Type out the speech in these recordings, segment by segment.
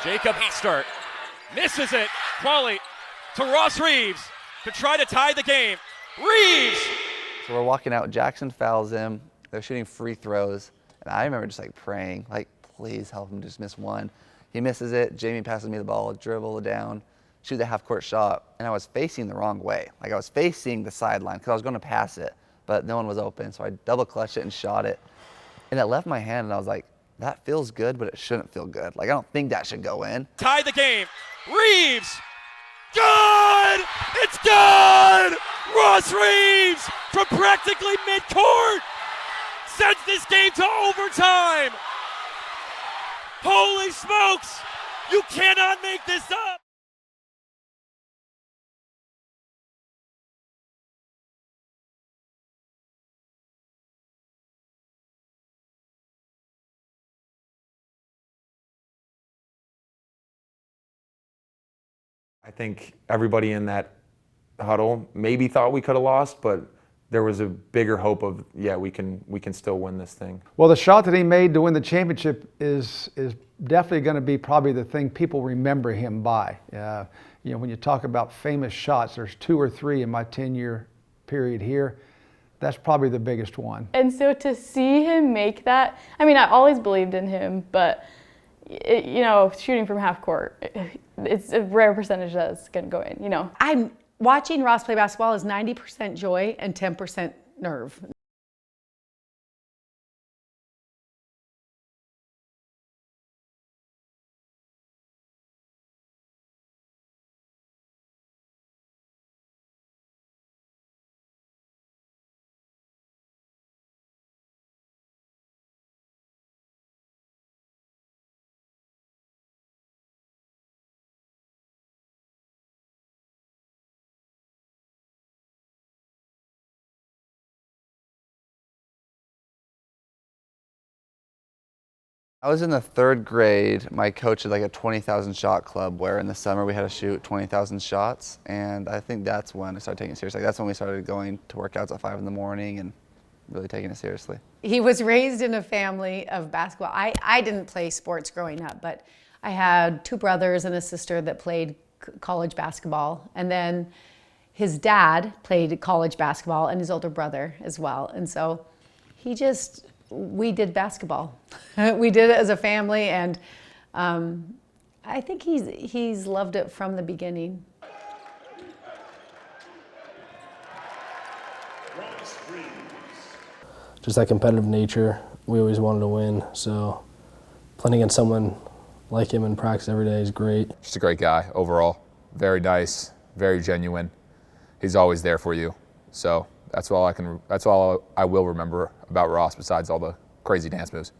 Jacob start. Misses it. Quali to Ross Reeves to try to tie the game. Reeves! So we're walking out. Jackson fouls him. They're shooting free throws. And I remember just like praying, like, please help him just miss one. He misses it. Jamie passes me the ball, dribble it down, shoot the half-court shot. And I was facing the wrong way. Like I was facing the sideline because I was going to pass it, but no one was open. So I double clutched it and shot it. And it left my hand and I was like, that feels good, but it shouldn't feel good. Like I don't think that should go in. Tie the game. Reeves! Good! It's good! Ross Reeves from practically midcourt sends this game to overtime. Holy smokes! You cannot make this up! I think everybody in that huddle maybe thought we could have lost, but there was a bigger hope of, yeah, we can still win this thing. Well, the shot that he made to win the championship is definitely going to be probably the thing people remember him by. You know, when you talk about famous shots, there's 2 or 3 in my 10-year period here. That's probably the biggest one. And so to see him make that, I mean, I always believed in him, but you know, shooting from half court, it's a rare percentage that's going to go in, you know. I'm watching Ross play basketball is 90% joy and 10% nerve. I was in the 3rd grade. My coach had like a 20,000 shot club where in the summer we had to shoot 20,000 shots. And I think that's when I started taking it seriously. Like that's when we started going to workouts at 5 in the morning and really taking it seriously. He was raised in a family of basketball. I didn't play sports growing up, but I had 2 brothers and a sister that played college basketball. And then his dad played college basketball and his older brother as well. And so we did basketball. We did it as a family, and I think he's loved it from the beginning. Just that competitive nature. We always wanted to win, so playing against someone like him in practice every day is great. Just a great guy overall. Very nice, very genuine. He's always there for you. So that's all I will remember about Ross besides all the crazy dance moves.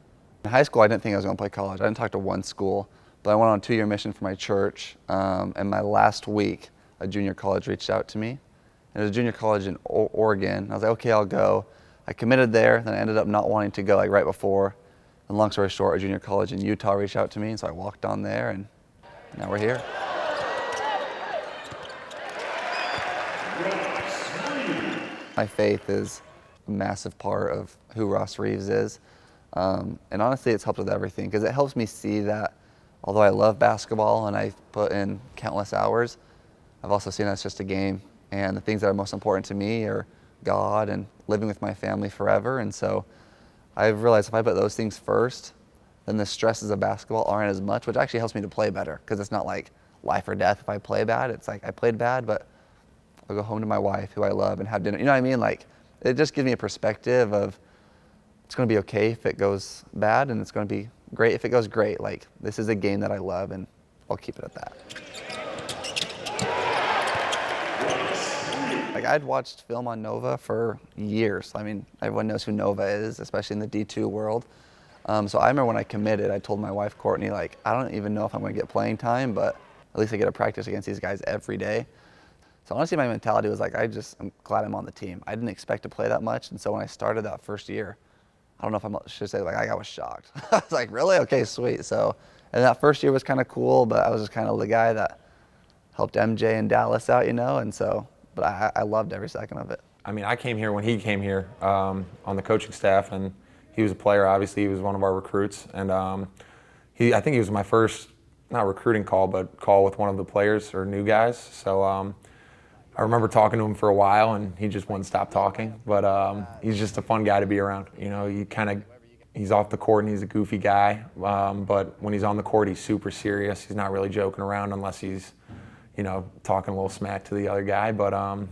In high school, I didn't think I was going to play college. I didn't talk to one school, but I went on a 2-year mission for my church. And my last week, a junior college reached out to me. And it was a junior college in Oregon. I was like, okay, I'll go. I committed there, then I ended up not wanting to go like right before. And long story short, a junior college in Utah reached out to me, and so I walked on there, and now we're here. My faith is a massive part of who Ross Reeves is. And honestly, it's helped with everything because it helps me see that although I love basketball and I put in countless hours, I've also seen that it's just a game. And the things that are most important to me are God and living with my family forever. And so I've realized if I put those things first, then the stresses of basketball aren't as much, which actually helps me to play better because it's not like life or death if I play bad. It's like I played bad, but I'll go home to my wife who I love and have dinner. You know what I mean? Like it just gives me a perspective of it's going to be okay if it goes bad and it's going to be great if it goes great. Like this is a game that I love and I'll keep it at that. Like I'd watched film on Nova for years. I mean, everyone knows who Nova is, especially in the D2 world. So I remember when I committed, I told my wife, Courtney, like, I don't even know if I'm going to get playing time, but at least I get to practice against these guys every day. So honestly, my mentality was like, I'm glad I'm on the team. I didn't expect to play that much. And so when I started that first year, I don't know if I should say like I was shocked. I was like, really? Okay, sweet. So, and that first year was kind of cool, but I was just kind of the guy that helped MJ and Dallas out, you know? And so, but I loved every second of it. I mean, I came here when he came here on the coaching staff, and he was a player. Obviously, he was one of our recruits, and I think he was my first not recruiting call, but call with one of the players or new guys. So I remember talking to him for a while, and he just wouldn't stop talking. But he's just a fun guy to be around. You know, he's off the court and he's a goofy guy, but when he's on the court, he's super serious. He's not really joking around unless he's, you know, talking a little smack to the other guy. But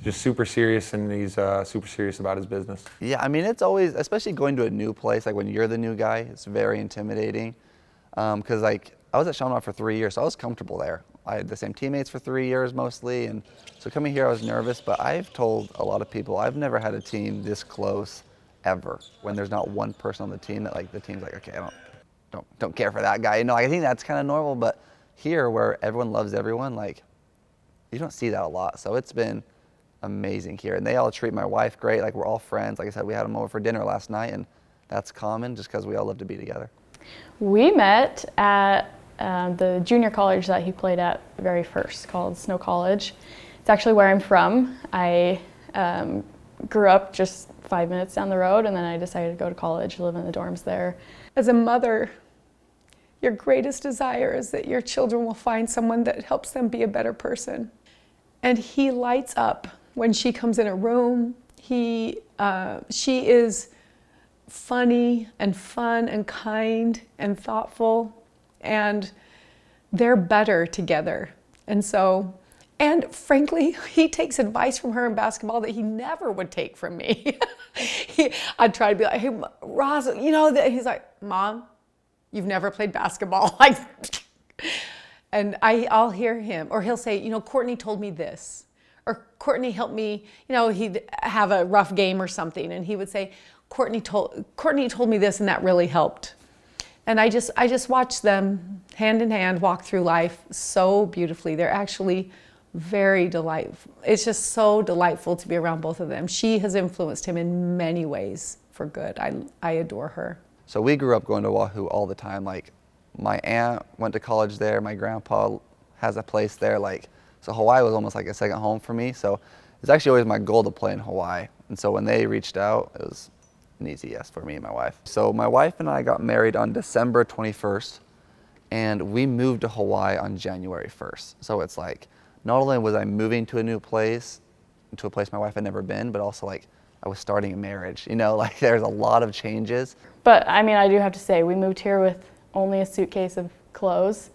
just super serious, and he's super serious about his business. Yeah, I mean, it's always, especially going to a new place, like when you're the new guy, it's very intimidating. Because like I was at Sunahara for 3 years, so I was comfortable there. I had the same teammates for 3 years mostly, and so coming here I was nervous, but I've told a lot of people I've never had a team this close ever, when there's not one person on the team that like the team's like, okay, I don't care for that guy. You know, I think that's kind of normal, but here where everyone loves everyone, like you don't see that a lot. So it's been amazing here, and they all treat my wife great. Like we're all friends. Like I said, we had them over for dinner last night, and that's common just because we all love to be together. We met at the junior college that he played at very first, called Snow College. It's actually where I'm from. I grew up just 5 minutes down the road, and then I decided to go to college, live in the dorms there. As a mother, your greatest desire is that your children will find someone that helps them be a better person. And he lights up when she comes in a room. She is funny and fun and kind and thoughtful, and they're better together. And frankly, he takes advice from her in basketball that he never would take from me. I'd try to be like, hey, Ross, you know, he's like, Mom, you've never played basketball. Like, and I'll hear him, or he'll say, you know, Courtney told me this, or Courtney helped me, you know, he'd have a rough game or something, and he would say, Courtney told me this, and that really helped. And I just watch them hand in hand walk through life so beautifully. They're actually very delightful. It's just so delightful to be around both of them. She has influenced him in many ways for good. I adore her. So we grew up going to Oahu all the time. Like my aunt went to college there. My grandpa has a place there. Like, so Hawaii was almost like a second home for me. So it's actually always my goal to play in Hawaii. And so when they reached out, it was an easy yes for me and my wife. So my wife and I got married on December 21st, and we moved to Hawaii on January 1st. So it's like, not only was I moving to a new place, to a place my wife had never been, but also like I was starting a marriage. You know, like there's a lot of changes. But I mean, I do have to say, we moved here with only a suitcase of clothes.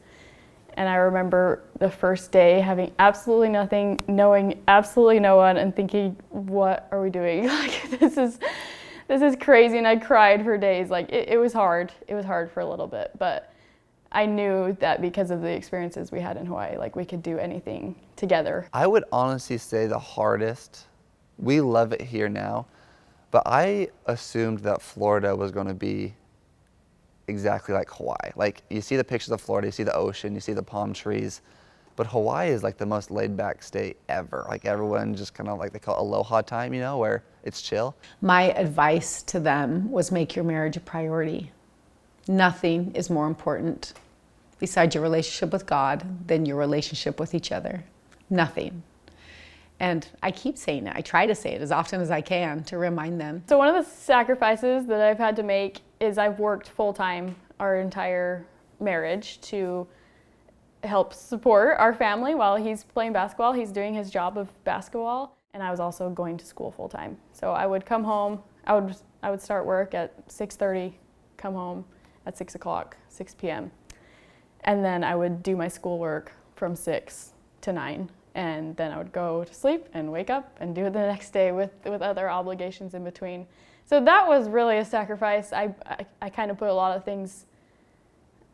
And I remember the first day having absolutely nothing, knowing absolutely no one, and thinking, what are we doing? Like, this is crazy. And I cried for days. Like, it was hard. It was hard for a little bit, but I knew that because of the experiences we had in Hawaii, like we could do anything together. I would honestly say the hardest, we love it here now, but I assumed that Florida was going to be exactly like Hawaii. Like you see the pictures of Florida, you see the ocean, you see the palm trees, but Hawaii is like the most laid back state ever. Like everyone just kind of like, they call it aloha time, you know, where it's chill. My advice to them was make your marriage a priority. Nothing is more important besides your relationship with God than your relationship with each other. Nothing. And I keep saying it. I try to say it as often as I can to remind them. So one of the sacrifices that I've had to make is I've worked full-time our entire marriage to help support our family while he's playing basketball. He's doing his job of basketball, and I was also going to school full-time. So I would come home, I would start work at 6:30, come home at 6 o'clock, 6 p.m. And then I would do my schoolwork from 6 to 9. And then I would go to sleep and wake up and do it the next day with other obligations in between. So that was really a sacrifice. I kind of put a lot of things,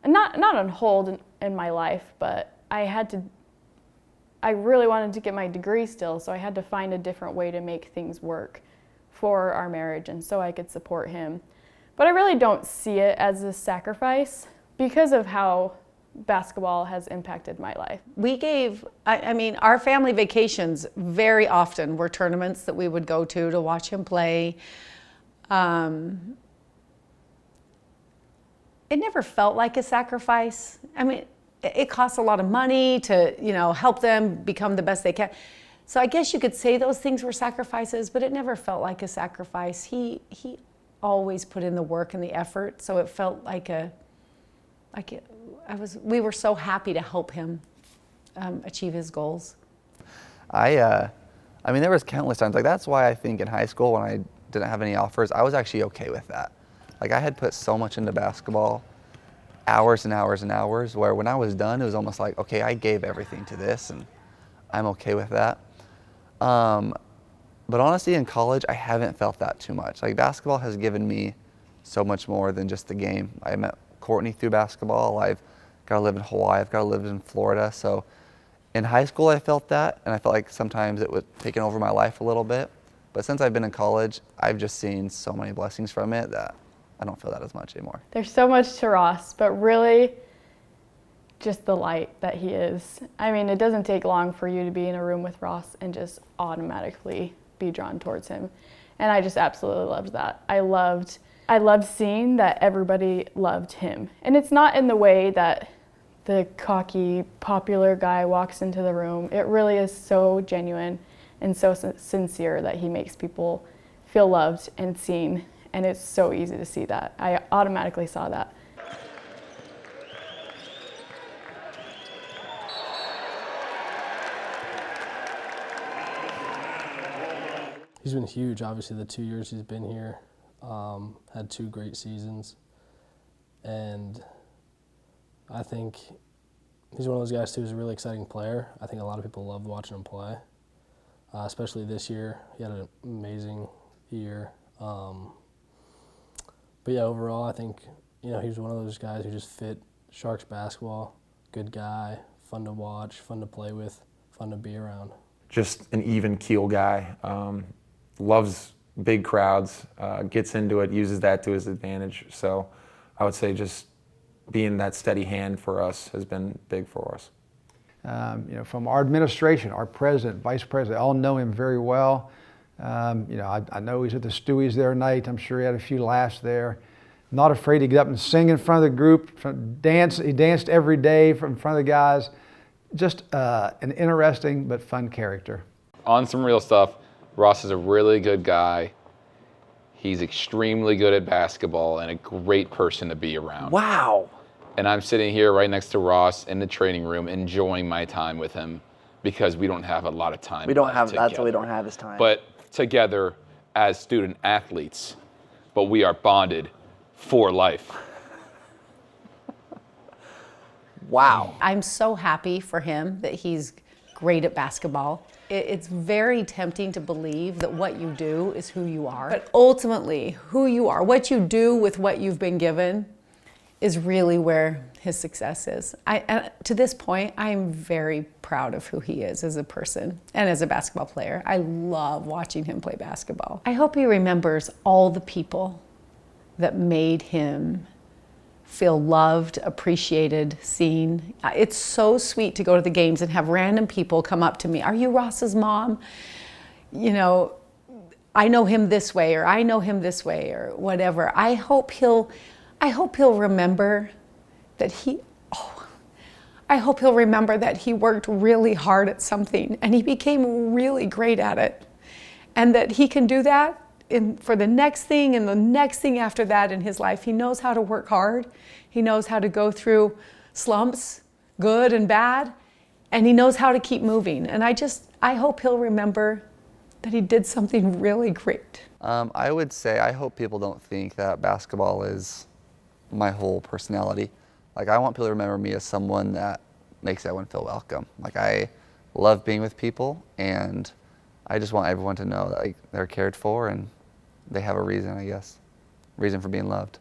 not on hold in my life, but I really wanted to get my degree still, so I had to find a different way to make things work for our marriage and so I could support him. But I really don't see it as a sacrifice because of how basketball has impacted my life. We gave, I mean, our family vacations very often were tournaments that we would go to watch him play. It never felt like a sacrifice. I mean, it costs a lot of money to, you know, help them become the best they can. So I guess you could say those things were sacrifices, but it never felt like a sacrifice. He always put in the work and the effort, so it felt like we were so happy to help him achieve his goals. I mean, there was countless times. Like, that's why I think in high school when I didn't have any offers, I was actually okay with that. Like, I had put so much into basketball, hours and hours and hours, where when I was done, it was almost like, okay, I gave everything to this, and I'm okay with that. But honestly, in college, I haven't felt that too much. Like, basketball has given me so much more than just the game. I met Courtney through basketball. I've got to live in Hawaii. I've got to live in Florida. So in high school, I felt that, and I felt like sometimes it was taking over my life a little bit. But since I've been in college, I've just seen so many blessings from it that I don't feel that as much anymore. There's so much to Ross, but really just the light that he is. I mean, it doesn't take long for you to be in a room with Ross and just automatically be drawn towards him. And I just absolutely loved that. I loved seeing that everybody loved him. And it's not in the way that the cocky, popular guy walks into the room. It really is so genuine and so sincere that he makes people feel loved and seen. And it's so easy to see that. I automatically saw that. He's been huge, obviously, the 2 years he's been here. Had 2 great seasons. And I think he's one of those guys, too, who's a really exciting player. I think a lot of people loved watching him play, especially this year. He had an amazing year. But, yeah, overall, I think, he was one of those guys who just fit Sharks basketball. Good guy, fun to watch, fun to play with, fun to be around. Just an even keel guy. Loves big crowds, gets into it, uses that to his advantage. So I would say just being that steady hand for us has been big for us. From our administration, our president, vice president, all know him very well. I know he's at the Stewie's there tonight. I'm sure he had a few laughs there. Not afraid to get up and sing in front of the group, he danced every day in front of the guys. Just an interesting but fun character. On some real stuff, Ross is a really good guy. He's extremely good at basketball and a great person to be around. Wow. And I'm sitting here right next to Ross in the training room enjoying my time with him because we don't have a lot of time. That's why we don't have this time. But together as student athletes, but we are bonded for life. Wow. I'm so happy for him that he's great at basketball. It's very tempting to believe that what you do is who you are. But ultimately, who you are, what you do with what you've been given is really where his success is. To this point, I'm very proud of who he is as a person and as a basketball player. I love watching him play basketball. I hope he remembers all the people that made him feel loved, appreciated, seen. It's so sweet to go to the games and have random people come up to me. Are you Ross's mom? I know him this way, or I know him this way, or whatever. I hope he'll remember that he worked really hard at something and he became really great at it. And that he can do that for the next thing and the next thing after that in his life. He knows how to work hard. He knows how to go through slumps, good and bad, and he knows how to keep moving. And I hope he'll remember that he did something really great. I would say I hope people don't think that basketball is my whole personality. Like, I want people to remember me as someone that makes everyone feel welcome. Like, I love being with people, and I just want everyone to know that, like, they're cared for and they have a reason, I guess, reason for being loved.